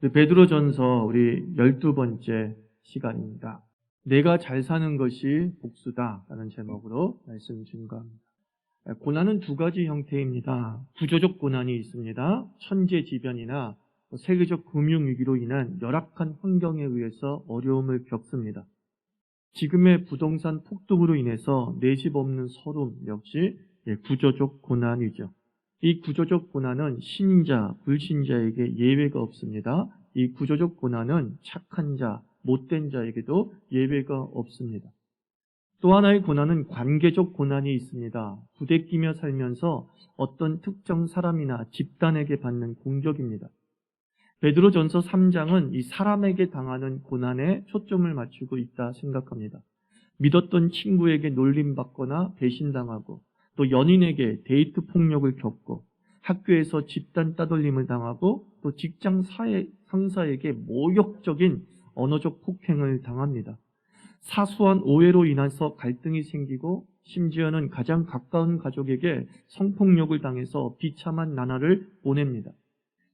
베드로전서 우리 12번째 시간입니다. 내가 잘 사는 것이 복수다 라는 제목으로 말씀 증거합니다. 고난은 두 가지 형태입니다. 구조적 고난이 있습니다. 천재지변이나 세계적 금융위기로 인한 열악한 환경에 의해서 어려움을 겪습니다. 지금의 부동산 폭등으로 인해서 내 집 없는 서름 역시 구조적 고난이죠. 이 구조적 고난은 신자, 불신자에게 예외가 없습니다. 이 구조적 고난은 착한 자, 못된 자에게도 예외가 없습니다. 또 하나의 고난은 관계적 고난이 있습니다. 부대끼며 살면서 어떤 특정 사람이나 집단에게 받는 공격입니다. 베드로전서 3장은 이 사람에게 당하는 고난에 초점을 맞추고 있다 생각합니다. 믿었던 친구에게 놀림받거나 배신당하고 또 연인에게 데이트 폭력을 겪고 학교에서 집단 따돌림을 당하고 또 직장 상사에게 모욕적인 언어적 폭행을 당합니다. 사소한 오해로 인해서 갈등이 생기고 심지어는 가장 가까운 가족에게 성폭력을 당해서 비참한 나날을 보냅니다.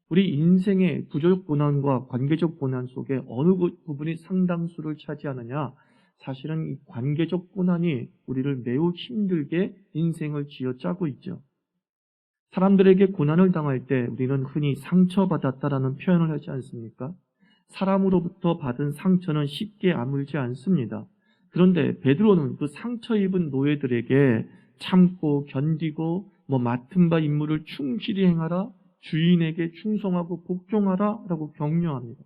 우리 인생의 구조적 고난과 관계적 고난 속에 어느 부분이 상당수를 차지하느냐? 사실은 이 관계적 고난이 우리를 매우 힘들게 인생을 쥐어짜고 있죠. 사람들에게 고난을 당할 때 우리는 흔히 상처받았다라는 표현을 하지 않습니까? 사람으로부터 받은 상처는 쉽게 아물지 않습니다. 그런데 베드로는 그 상처 입은 노예들에게 참고 견디고 맡은 바 임무를 충실히 행하라, 주인에게 충성하고 복종하라 라고 격려합니다.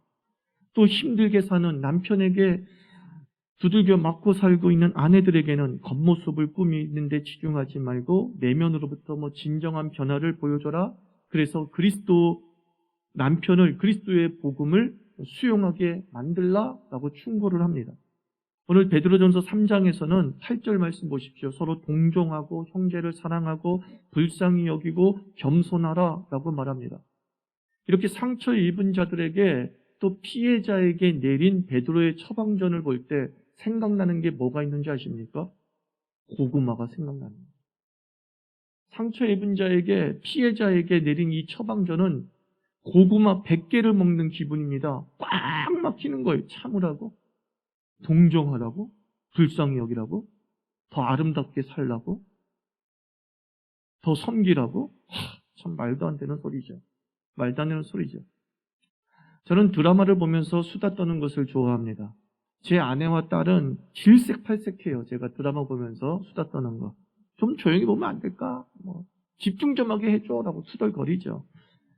또 힘들게 사는 남편에게 두들겨 맞고 살고 있는 아내들에게는 겉모습을 꾸미는 데 치중하지 말고 내면으로부터 진정한 변화를 보여줘라. 그래서 남편을 그리스도의 복음을 수용하게 만들라라고 충고를 합니다. 오늘 베드로전서 3장에서는 8절 말씀 보십시오. 서로 동정하고 형제를 사랑하고 불쌍히 여기고 겸손하라라고 말합니다. 이렇게 상처 입은 자들에게 또 피해자에게 내린 베드로의 처방전을 볼 때 생각나는 게 뭐가 있는지 아십니까? 고구마가 생각나는 거예요. 상처 입은 자에게, 피해자에게 내린 이 처방전은 고구마 100개를 먹는 기분입니다. 꽉 막히는 거예요. 참으라고, 동정하라고, 불쌍히 여기라고, 더 아름답게 살라고, 더 섬기라고. 참 말도 안 되는 소리죠. 말도 안 되는 소리죠. 저는 드라마를 보면서 수다 떠는 것을 좋아합니다. 제 아내와 딸은 질색팔색해요. 제가 드라마 보면서 수다 떠는 거. 좀 조용히 보면 안 될까? 집중 좀 하게 해줘라고 투덜거리죠.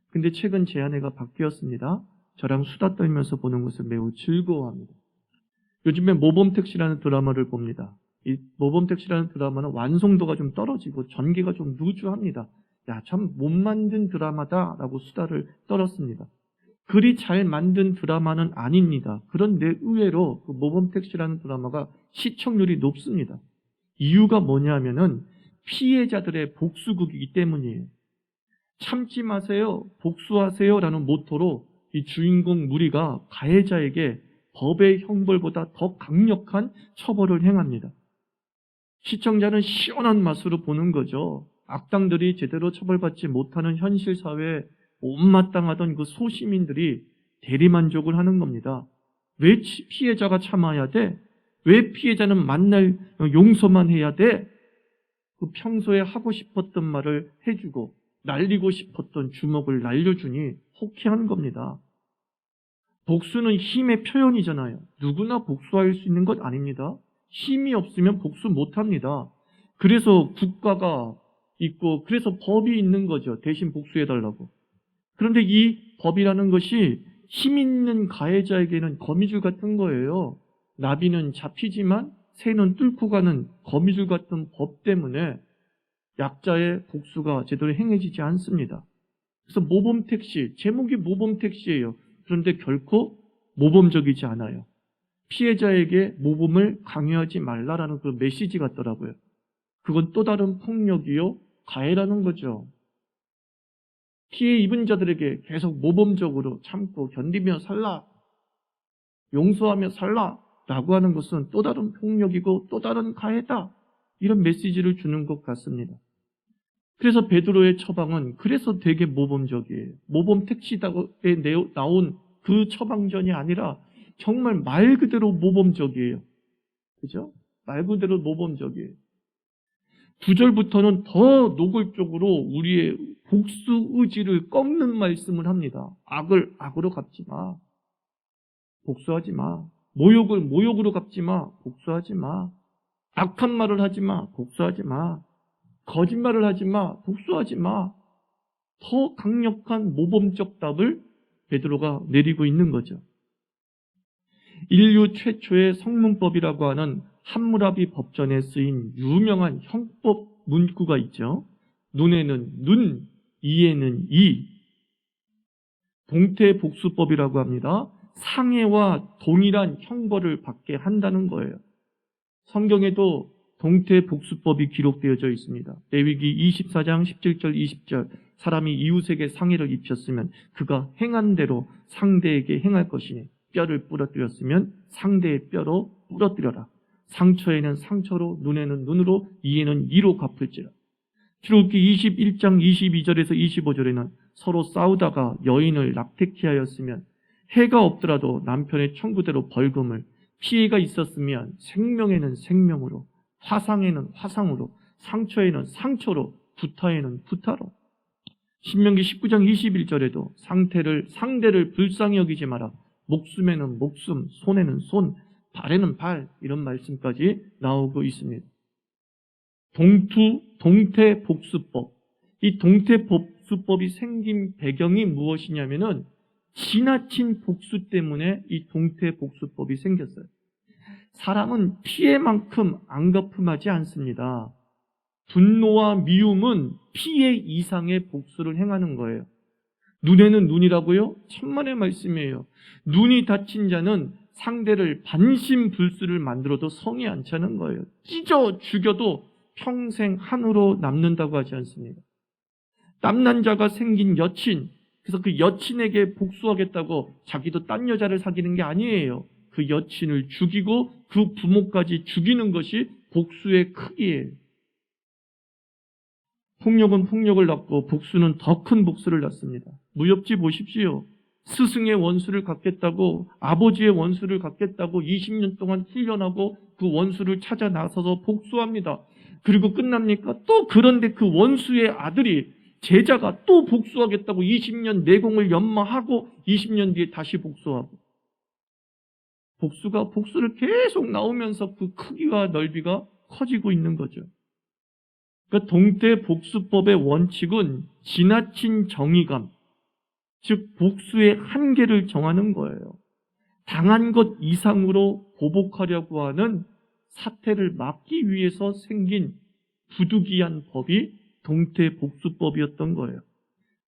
근데 최근 제 아내가 바뀌었습니다. 저랑 수다 떨면서 보는 것을 매우 즐거워합니다. 요즘에 모범택시라는 드라마를 봅니다. 이 모범택시라는 드라마는 완성도가 좀 떨어지고 전개가 좀 루즈합니다. 야, 참 못 만든 드라마다라고 수다를 떨었습니다. 그리 잘 만든 드라마는 아닙니다. 그런데 의외로 그 모범택시라는 드라마가 시청률이 높습니다. 이유가 뭐냐면은 피해자들의 복수극이기 때문이에요. 참지 마세요, 복수하세요 라는 모토로 이 주인공 무리가 가해자에게 법의 형벌보다 더 강력한 처벌을 행합니다. 시청자는 시원한 맛으로 보는 거죠. 악당들이 제대로 처벌받지 못하는 현실 사회에 못마땅하던 그 소시민들이 대리만족을 하는 겁니다. 왜 피해자가 참아야 돼? 왜 피해자는 만날 용서만 해야 돼? 그 평소에 하고 싶었던 말을 해주고 날리고 싶었던 주먹을 날려주니 호쾌한 겁니다. 복수는 힘의 표현이잖아요. 누구나 복수할 수 있는 것 아닙니다. 힘이 없으면 복수 못합니다. 그래서 국가가 있고 그래서 법이 있는 거죠. 대신 복수해달라고. 그런데 이 법이라는 것이 힘 있는 가해자에게는 거미줄 같은 거예요. 나비는 잡히지만 새는 뚫고 가는 거미줄 같은 법 때문에 약자의 복수가 제대로 행해지지 않습니다. 그래서 모범택시, 제목이 모범택시예요. 그런데 결코 모범적이지 않아요. 피해자에게 모범을 강요하지 말라라는 그 메시지 같더라고요. 그건 또 다른 폭력이요, 가해라는 거죠. 피해 입은 자들에게 계속 모범적으로 참고 견디며 살라, 용서하며 살라 라고 하는 것은 또 다른 폭력이고 또 다른 가해다, 이런 메시지를 주는 것 같습니다. 그래서 베드로의 처방은 그래서 되게 모범적이에요. 모범 택시다에 나온 그 처방전이 아니라 정말 말 그대로 모범적이에요. 그죠? 말 그대로 모범적이에요. 9절부터는 더 노골적으로 우리의 복수 의지를 꺾는 말씀을 합니다. 악을 악으로 갚지 마. 복수하지 마. 모욕을 모욕으로 갚지 마. 복수하지 마. 악한 말을 하지 마. 복수하지 마. 거짓말을 하지 마. 복수하지 마. 더 강력한 모범적 답을 베드로가 내리고 있는 거죠. 인류 최초의 성문법이라고 하는 함무라비 법전에 쓰인 유명한 형법 문구가 있죠. 눈에는 눈, 이에는 이. 동태복수법이라고 합니다. 상해와 동일한 형벌을 받게 한다는 거예요. 성경에도 동태복수법이 기록되어져 있습니다. 레위기 24장 17절 20절 사람이 이웃에게 상해를 입혔으면 그가 행한 대로 상대에게 행할 것이니 뼈를 부러뜨렸으면 상대의 뼈로 부러뜨려라. 상처에는 상처로 눈에는 눈으로 이에는 이로 갚을지라. 출애굽기 21장 22절에서 25절에는 서로 싸우다가 여인을 낙태케 하였으면 해가 없더라도 남편의 청구대로 벌금을, 피해가 있었으면 생명에는 생명으로, 화상에는 화상으로, 상처에는 상처로, 부타에는 부타로. 신명기 19장 21절에도 상대를 불쌍히 여기지 마라. 목숨에는 목숨, 손에는 손, 발에는 발, 이런 말씀까지 나오고 있습니다. 동태복수법. 이 동태복수법이 생긴 배경이 무엇이냐면은 지나친 복수 때문에 이 동태복수법이 생겼어요. 사람은 피해만큼 안 갚음하지 않습니다. 분노와 미움은 피해 이상의 복수를 행하는 거예요. 눈에는 눈이라고요? 천만의 말씀이에요. 눈이 다친 자는 상대를 반신불수를 만들어도 성이 안 차는 거예요. 찢어 죽여도 평생 한으로 남는다고 하지 않습니까? 남남자가 생긴 여친, 그래서 그 여친에게 복수하겠다고 자기도 딴 여자를 사귀는 게 아니에요. 그 여친을 죽이고 그 부모까지 죽이는 것이 복수의 크기예요. 폭력은 폭력을 낳고 복수는 더 큰 복수를 낳습니다. 무협지 보십시오. 스승의 원수를 갚겠다고, 아버지의 원수를 갚겠다고 20년 동안 훈련하고 그 원수를 찾아 나서서 복수합니다. 그리고 끝납니까? 또 그런데 그 원수의 아들이, 제자가 또 복수하겠다고 20년 내공을 연마하고 20년 뒤에 다시 복수하고. 복수를 계속 나오면서 그 크기와 넓이가 커지고 있는 거죠. 그러니까 동태복수법의 원칙은 지나친 정의감, 즉 복수의 한계를 정하는 거예요. 당한 것 이상으로 보복하려고 하는 사태를 막기 위해서 생긴 부득이한 법이 동태복수법이었던 거예요.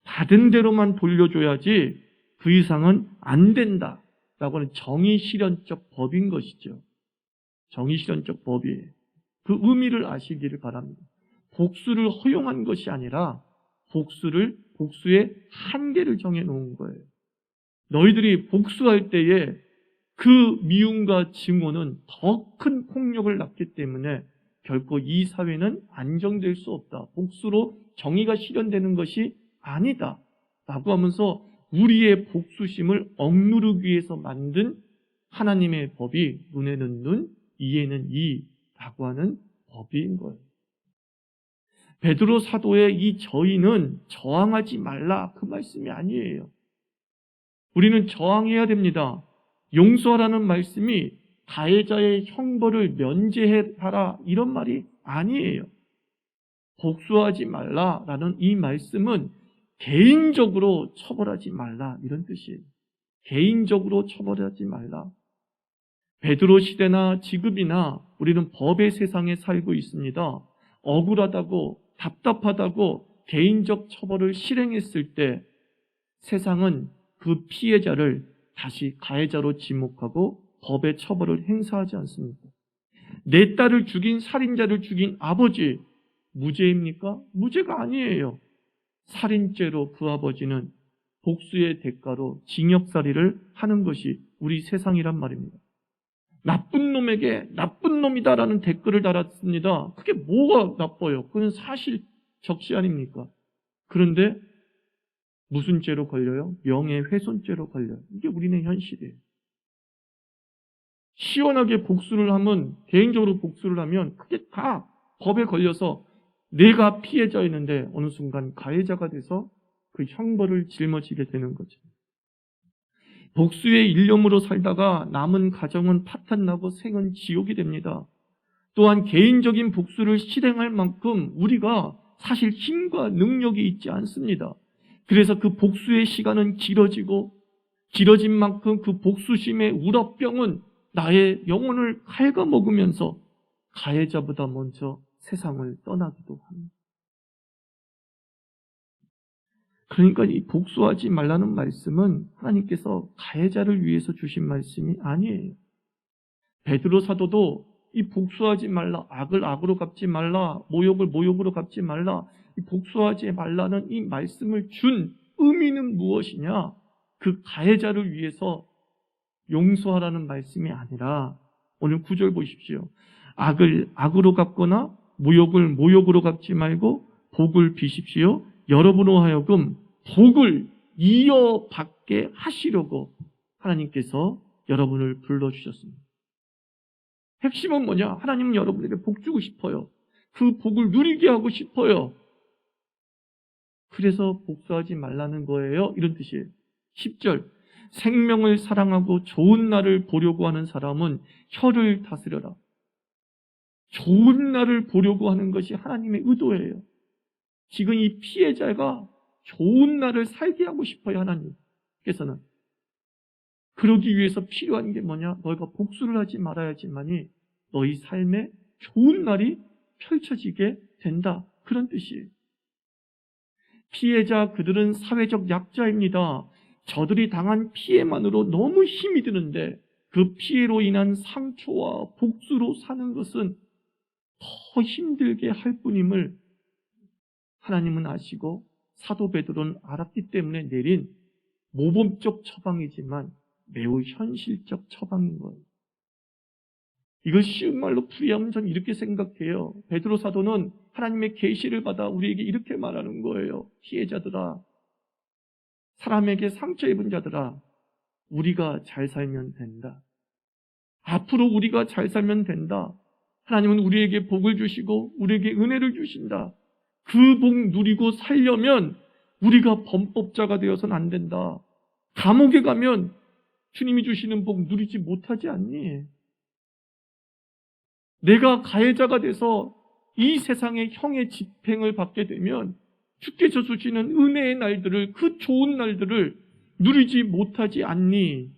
받은 대로만 돌려줘야지 그 이상은 안 된다라고 하는 정의실현적 법인 것이죠. 정의실현적 법이에요. 그 의미를 아시기를 바랍니다. 복수를 허용한 것이 아니라 복수의 한계를 정해놓은 거예요. 너희들이 복수할 때에 그 미움과 증오는 더 큰 폭력을 낳기 때문에 결코 이 사회는 안정될 수 없다. 복수로 정의가 실현되는 것이 아니다. 라고 하면서 우리의 복수심을 억누르기 위해서 만든 하나님의 법이 눈에는 눈, 이에는 이라고 하는 법인 거예요. 베드로 사도의 이 저희는 저항하지 말라, 그 말씀이 아니에요. 우리는 저항해야 됩니다. 용서하라는 말씀이 가해자의 형벌을 면제하라, 이런 말이 아니에요. 복수하지 말라라는 이 말씀은 개인적으로 처벌하지 말라, 이런 뜻이에요. 개인적으로 처벌하지 말라. 베드로 시대나 지금이나 우리는 법의 세상에 살고 있습니다. 억울하다고, 답답하다고 개인적 처벌을 실행했을 때 세상은 그 피해자를 다시 가해자로 지목하고 법의 처벌을 행사하지 않습니까? 내 딸을 죽인 살인자를 죽인 아버지, 무죄입니까? 무죄가 아니에요. 살인죄로 그 아버지는 복수의 대가로 징역살이를 하는 것이 우리 세상이란 말입니다. 나쁜 놈에게 나쁜 놈이다라는 댓글을 달았습니다. 그게 뭐가 나빠요? 그건 사실 적시 아닙니까? 그런데 무슨 죄로 걸려요? 명예훼손죄로 걸려요. 이게 우리네 현실이에요. 시원하게 복수를 하면, 개인적으로 복수를 하면 그게 다 법에 걸려서 내가 피해자였는데 어느 순간 가해자가 돼서 그 형벌을 짊어지게 되는 거죠. 복수의 일념으로 살다가 남은 가정은 파탄나고 생은 지옥이 됩니다. 또한 개인적인 복수를 실행할 만큼 우리가 사실 힘과 능력이 있지 않습니다. 그래서 그 복수의 시간은 길어진 만큼 그 복수심의 우라병은 나의 영혼을 갉아먹으면서 가해자보다 먼저 세상을 떠나기도 합니다. 그러니까 이 복수하지 말라는 말씀은 하나님께서 가해자를 위해서 주신 말씀이 아니에요. 베드로 사도도 이 복수하지 말라, 악을 악으로 갚지 말라, 모욕을 모욕으로 갚지 말라, 이 복수하지 말라는 이 말씀을 준 의미는 무엇이냐? 그 가해자를 위해서 용서하라는 말씀이 아니라, 오늘 9절 보십시오. 악을 악으로 갚거나 모욕을 모욕으로 갚지 말고 복을 비십시오. 여러분으로 하여금 복을 이어받게 하시려고 하나님께서 여러분을 불러주셨습니다. 핵심은 뭐냐? 하나님은 여러분에게 복 주고 싶어요. 그 복을 누리게 하고 싶어요. 그래서 복수하지 말라는 거예요. 이런 뜻이에요. 10절, 생명을 사랑하고 좋은 날을 보려고 하는 사람은 혀를 다스려라. 좋은 날을 보려고 하는 것이 하나님의 의도예요. 지금 이 피해자가 좋은 날을 살게 하고 싶어요. 하나님께서는. 그러기 위해서 필요한 게 뭐냐? 너희가 복수를 하지 말아야지만이 너희 삶에 좋은 날이 펼쳐지게 된다. 그런 뜻이에요. 피해자, 그들은 사회적 약자입니다. 저들이 당한 피해만으로 너무 힘이 드는데 그 피해로 인한 상처와 복수로 사는 것은 더 힘들게 할 뿐임을 하나님은 아시고 사도 베드로는 알았기 때문에 내린 모범적 처방이지만 매우 현실적 처방인 거예요. 이걸 쉬운 말로 풀이하면 저는 이렇게 생각해요. 베드로 사도는 하나님의 계시를 받아 우리에게 이렇게 말하는 거예요. 피해자들아, 사람에게 상처 입은 자들아, 우리가 잘 살면 된다. 앞으로 우리가 잘 살면 된다. 하나님은 우리에게 복을 주시고 우리에게 은혜를 주신다. 그 복 누리고 살려면 우리가 범법자가 되어서는 안 된다. 감옥에 가면 주님이 주시는 복 누리지 못하지 않니? 내가 가해자가 돼서 이 세상의 형의 집행을 받게 되면 주께서 주시는 은혜의 날들을, 그 좋은 날들을 누리지 못하지 않니?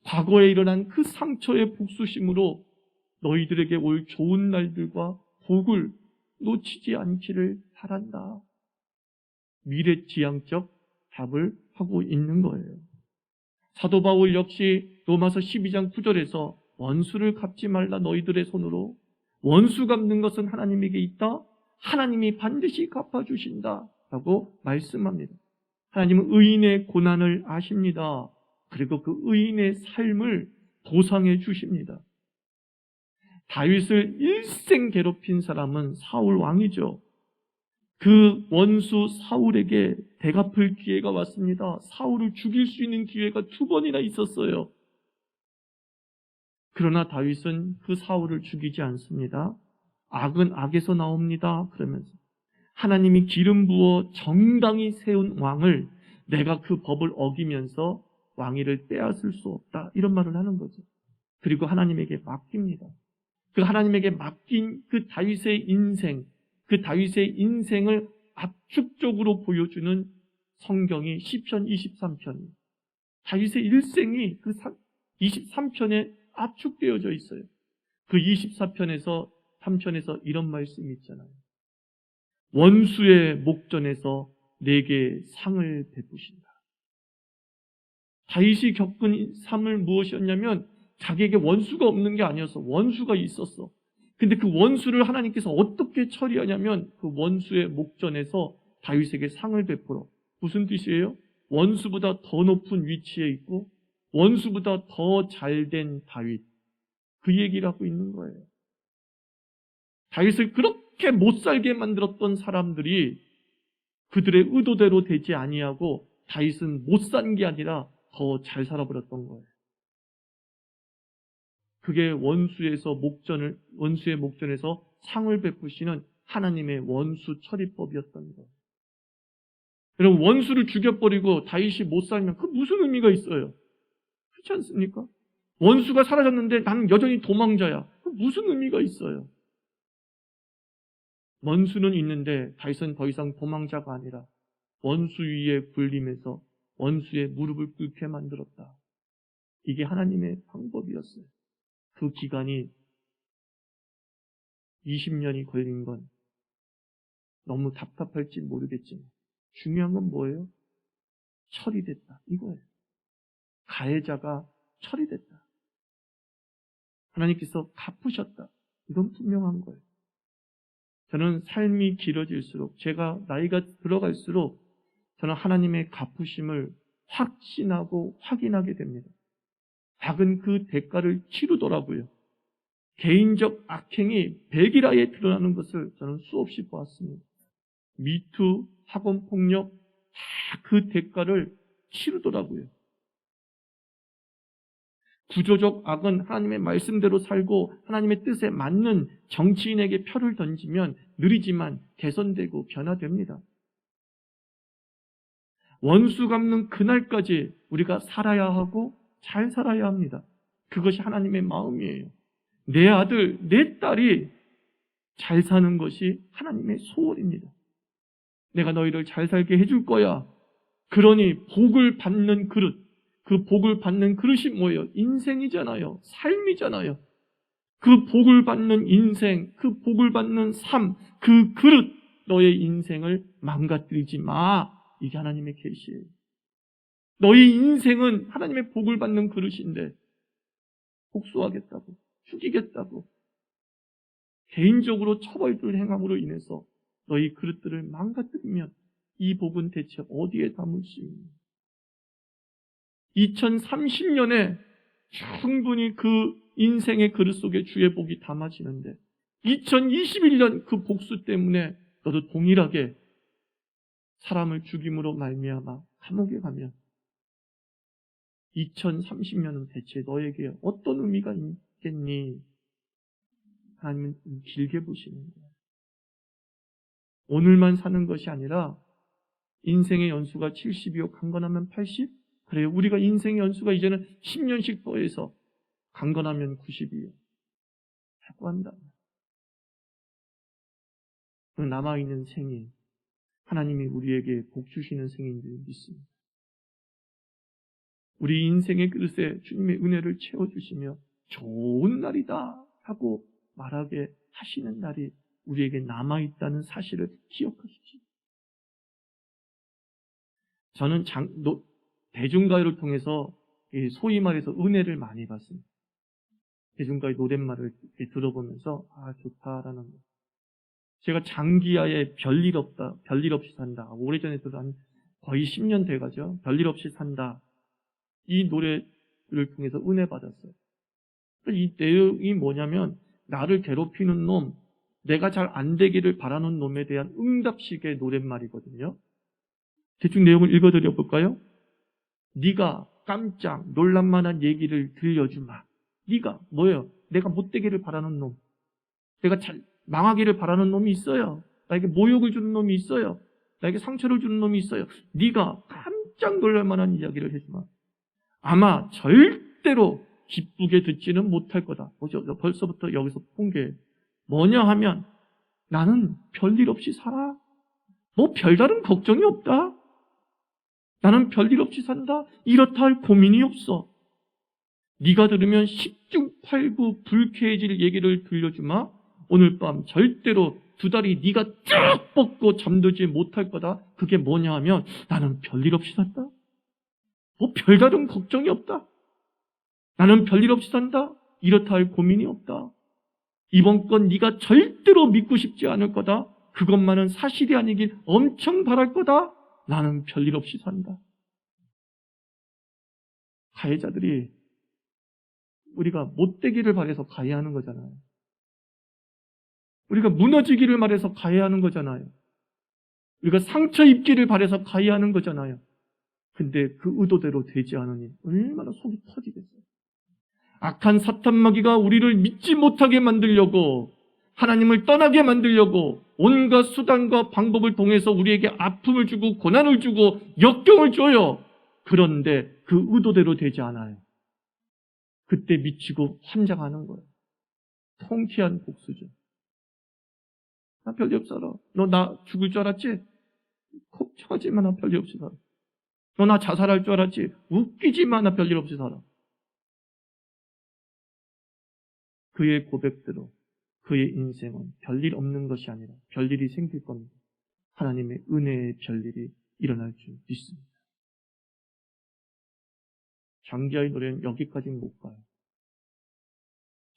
과거에 일어난 그 상처의 복수심으로 너희들에게 올 좋은 날들과 복을 놓치지 않기를 바란다. 미래지향적 답을 하고 있는 거예요. 사도 바울 역시 로마서 12장 9절에서 원수를 갚지 말라 너희들의 손으로. 원수 갚는 것은 하나님에게 있다. 하나님이 반드시 갚아주신다 라고 말씀합니다. 하나님은 의인의 고난을 아십니다. 그리고 그 의인의 삶을 보상해 주십니다. 다윗을 일생 괴롭힌 사람은 사울 왕이죠. 그 원수 사울에게 대갚을 기회가 왔습니다. 사울을 죽일 수 있는 기회가 2번이나 있었어요. 그러나 다윗은 그 사울을 죽이지 않습니다. 악은 악에서 나옵니다. 그러면서 하나님이 기름 부어 정당히 세운 왕을 내가 그 법을 어기면서 왕위를 빼앗을 수 없다. 이런 말을 하는 거죠. 그리고 하나님에게 맡깁니다. 그 하나님에게 맡긴 그 다윗의 인생, 그 다윗의 인생을 압축적으로 보여주는 성경이 시편 23편입니다. 다윗의 일생이 그 23편에 압축되어져 있어요. 그 24편에서 3편에서 이런 말씀이 있잖아요. 원수의 목전에서 내게 상을 베푸신다. 다윗이 겪은 삶을 무엇이었냐면 자기에게 원수가 없는 게 아니었어. 원수가 있었어. 근데 그 원수를 하나님께서 어떻게 처리하냐면 그 원수의 목전에서 다윗에게 상을 베풀어. 무슨 뜻이에요? 원수보다 더 높은 위치에 있고 원수보다 더 잘된 다윗. 그 얘기를 하고 있는 거예요. 다윗을 그렇게 못 살게 만들었던 사람들이 그들의 의도대로 되지 아니하고 다윗은 못 산 게 아니라 더 잘 살아버렸던 거예요. 그게 원수의 목전에서 상을 베푸시는 하나님의 원수 처리법이었던 거예요. 여러분, 원수를 죽여버리고 다윗이 못 살면 그 무슨 의미가 있어요? 그렇지 않습니까? 원수가 사라졌는데 나는 여전히 도망자야. 그 무슨 의미가 있어요? 원수는 있는데 다윗은 더 이상 도망자가 아니라 원수 위에 군림해서 원수의 무릎을 꿇게 만들었다. 이게 하나님의 방법이었어요. 그 기간이 20년이 걸린 건 너무 답답할지 모르겠지만 중요한 건 뭐예요? 처리됐다. 이거예요. 가해자가 처리됐다. 하나님께서 갚으셨다. 이건 분명한 거예요. 저는 삶이 길어질수록, 제가 나이가 들어갈수록 저는 하나님의 갚으심을 확신하고 확인하게 됩니다. 악은 그 대가를 치르더라고요. 개인적 악행이 백일하에 드러나는 것을 저는 수없이 보았습니다. 미투, 학원폭력 다 그 대가를 치르더라고요. 구조적 악은 하나님의 말씀대로 살고 하나님의 뜻에 맞는 정치인에게 표를 던지면 느리지만 개선되고 변화됩니다. 원수 갚는 그날까지 우리가 살아야 하고 잘 살아야 합니다. 그것이 하나님의 마음이에요. 내 아들, 내 딸이 잘 사는 것이 하나님의 소원입니다. 내가 너희를 잘 살게 해줄 거야. 그러니 복을 받는 그릇, 그 복을 받는 그릇이 뭐예요? 인생이잖아요. 삶이잖아요. 그 복을 받는 인생, 그 복을 받는 삶, 그 그릇, 너의 인생을 망가뜨리지 마. 이게 하나님의 계시예요. 너희 인생은 하나님의 복을 받는 그릇인데 복수하겠다고, 죽이겠다고, 개인적으로 처벌될 행함으로 인해서 너희 그릇들을 망가뜨리면 이 복은 대체 어디에 담을 수 있는? 2030년에 충분히 그 인생의 그릇 속에 주의 복이 담아지는데 2021년 그 복수 때문에 너도 동일하게 사람을 죽임으로 말미암아 감옥에 가면 2030년은 대체 너에게 어떤 의미가 있겠니? 하나님은 길게 보시는 거예요. 오늘만 사는 것이 아니라 인생의 연수가 70이요 강건하면 80? 그래요. 우리가 인생의 연수가 이제는 10년씩 더해서 강건하면 90이요. 하고 한다. 남아있는 생이 하나님이 우리에게 복 주시는 생인 줄 믿습니다. 우리 인생의 그릇에 주님의 은혜를 채워주시며 좋은 날이다 하고 말하게 하시는 날이 우리에게 남아있다는 사실을 기억하십시오. 저는 대중가요를 통해서 소위 말해서 은혜를 많이 받습니다. 대중가요 노랫말을 들어보면서 좋다라는 거. 제가 장기하에 별일 없다, 별일 없이 산다. 오래전에 들은 거의 10년 돼가죠. 별일 없이 산다. 이 노래를 통해서 은혜 받았어요. 이 내용이 뭐냐면 나를 괴롭히는 놈, 내가 잘 안 되기를 바라는 놈에 대한 응답식의 노랫말이거든요. 대충 내용을 읽어드려 볼까요? 네가 깜짝 놀랄만한 얘기를 들려주마. 네가 뭐예요? 내가 못되기를 바라는 놈, 내가 잘 망하기를 바라는 놈이 있어요. 나에게 모욕을 주는 놈이 있어요. 나에게 상처를 주는 놈이 있어요. 네가 깜짝 놀랄만한 이야기를 해주마. 아마 절대로 기쁘게 듣지는 못할 거다. 벌써부터 여기서 통계 뭐냐 하면 나는 별일 없이 살아. 뭐 별다른 걱정이 없다. 나는 별일 없이 산다. 이렇다 할 고민이 없어. 네가 들으면 십중팔구 불쾌해질 얘기를 들려주마. 오늘 밤 절대로 두 다리 네가 쭉 뻗고 잠들지 못할 거다. 그게 뭐냐 하면 나는 별일 없이 산다. 뭐 별다른 걱정이 없다. 나는 별일 없이 산다. 이렇다 할 고민이 없다. 이번 건 네가 절대로 믿고 싶지 않을 거다. 그것만은 사실이 아니길 엄청 바랄 거다. 나는 별일 없이 산다. 가해자들이 우리가 못되기를 바라서 가해하는 거잖아요. 우리가 무너지기를 바라서 가해하는 거잖아요. 우리가 상처 입기를 바라서 가해하는 거잖아요. 근데 그 의도대로 되지 않으니 얼마나 속이 터지겠어요. 악한 사탄 마귀가 우리를 믿지 못하게 만들려고, 하나님을 떠나게 만들려고 온갖 수단과 방법을 통해서 우리에게 아픔을 주고 고난을 주고 역경을 줘요. 그런데 그 의도대로 되지 않아요. 그때 미치고 환장하는 거예요. 통쾌한 복수죠. 나 별일 없어 살아. 너 나 죽을 줄 알았지? 걱정하지 마. 나 별일 없이 살아. 너 나 자살할 줄 알았지? 웃기지 마. 나 별일 없이 살아. 그의 고백대로 그의 인생은 별일 없는 것이 아니라 별일이 생길 겁니다. 하나님의 은혜의 별일이 일어날 줄 믿습니다. 장기하의 노래는 여기까지는 못 가요.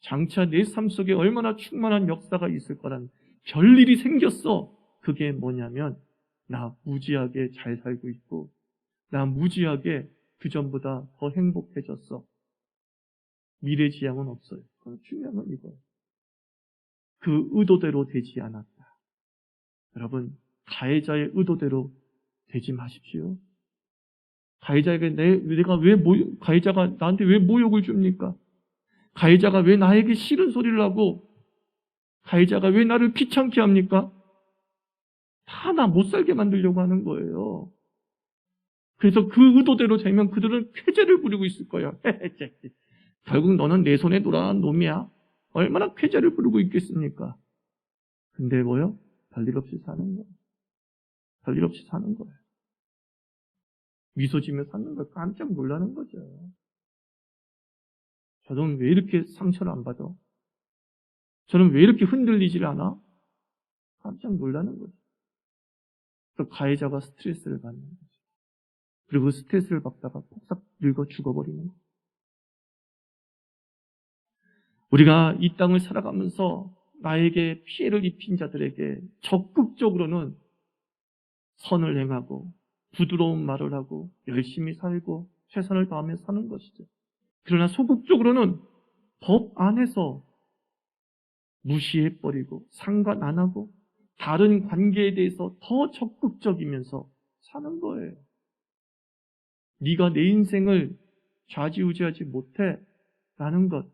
장차 내 삶 속에 얼마나 충만한 역사가 있을 거란 별일이 생겼어. 그게 뭐냐면 나 무지하게 잘 살고 있고 나 무지하게 그전보다 더 행복해졌어. 미래지향은 없어요. 중요한 건 이거예요. 그 의도대로 되지 않았다. 여러분, 가해자의 의도대로 되지 마십시오. 가해자에게 가해자가 나한테 왜 모욕을 줍니까? 가해자가 왜 나에게 싫은 소리를 하고 가해자가 왜 나를 귀찮게 합니까? 다 나 못 살게 만들려고 하는 거예요. 그래서 그 의도대로 되면 그들은 쾌재를 부리고 있을 거예요. 결국 너는 내 손에 돌아간 놈이야. 얼마나 쾌재를 부리고 있겠습니까? 근데 뭐요? 별일 없이 사는 거예요. 별일 없이 사는 거예요. 미소 지며 사는 거예요. 깜짝 놀라는 거죠. 저는 왜 이렇게 상처를 안 받아? 저는 왜 이렇게 흔들리질 않아? 깜짝 놀라는 거죠. 그 가해자가 스트레스를 받는 거죠. 그리고 스트레스를 받다가 폭삭 늙어 죽어버리는 거예요. 우리가 이 땅을 살아가면서 나에게 피해를 입힌 자들에게 적극적으로는 선을 행하고 부드러운 말을 하고 열심히 살고 최선을 다하며 사는 것이죠. 그러나 소극적으로는 법 안에서 무시해버리고 상관 안 하고 다른 관계에 대해서 더 적극적이면서 사는 거예요. 네가 내 인생을 좌지우지하지 못해 라는 것.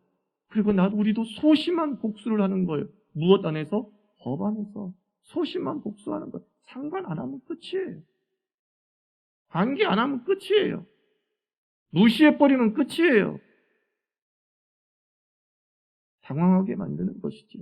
그리고 우리도 소심한 복수를 하는 거예요. 무엇 안에서? 법 안에서 소심한 복수하는 것. 상관 안 하면 끝이에요. 관계 안 하면 끝이에요. 무시해버리면 끝이에요. 당황하게 만드는 것이죠.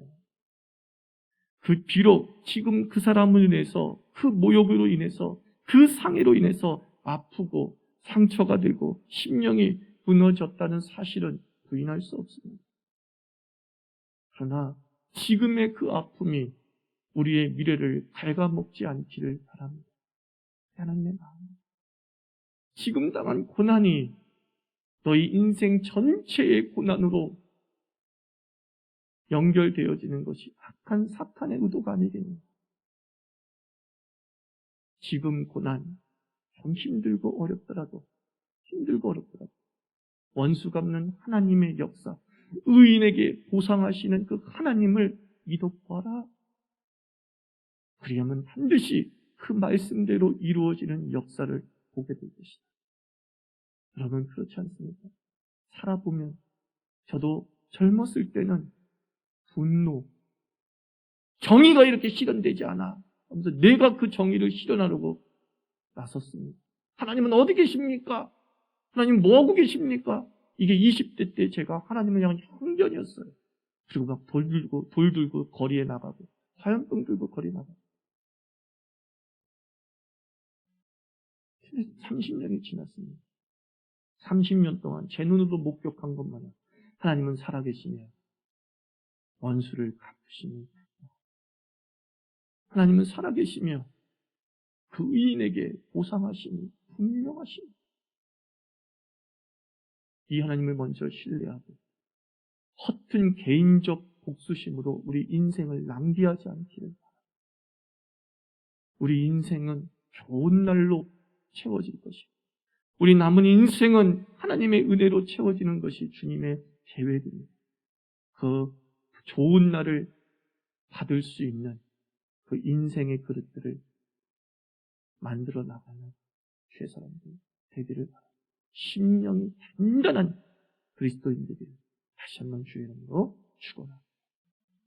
비록 지금 그 사람을 인해서 그 모욕으로 인해서 그 상해로 인해서 아프고 상처가 되고 심령이 무너졌다는 사실은 부인할 수 없습니다. 그러나 지금의 그 아픔이 우리의 미래를 갉아먹지 않기를 바랍니다. 하나님의 마음. 지금 당한 고난이 너희 인생 전체의 고난으로 연결되어지는 것이 악한 사탄의 의도가 아니겠느냐. 지금 고난, 좀 힘들고 어렵더라도 원수 갚는 하나님의 역사, 의인에게 보상하시는 그 하나님을 믿어봐라. 그리하면 반드시 그 말씀대로 이루어지는 역사를 보게 될 것이다. 여러분 그렇지 않습니까? 살아보면 저도 젊었을 때는 분노, 정의가 이렇게 실현되지 않아. 그래서 내가 그 정의를 실현하려고 나섰습니다. 하나님은 어디 계십니까? 하나님 뭐하고 계십니까? 이게 20대 때 제가 하나님을 향한 형전이었어요. 그리고 막 돌 들고 거리에 나가고 화염병 들고 거리에 나가고 30년이 지났습니다. 30년 동안 제 눈으로 목격한 것만은 하나님은 살아계시며 원수를 갚으시는 하나님은 살아계시며 그 의인에게 보상하심이 분명하십니다. 이 하나님을 먼저 신뢰하고 허튼 개인적 복수심으로 우리 인생을 낭비하지 않기를 바랍니다. 우리 인생은 좋은 날로 채워질 것이고 우리 남은 인생은 하나님의 은혜로 채워지는 것이 주님의 계획입니다. 그 좋은 날을 받을 수 있는 그 인생의 그릇들을 만들어 나가는 주의 사람들 되기를 바랍니다. 심령이 단단한 그리스도인들이 다시 한번 주의 이름으로 축원합니다.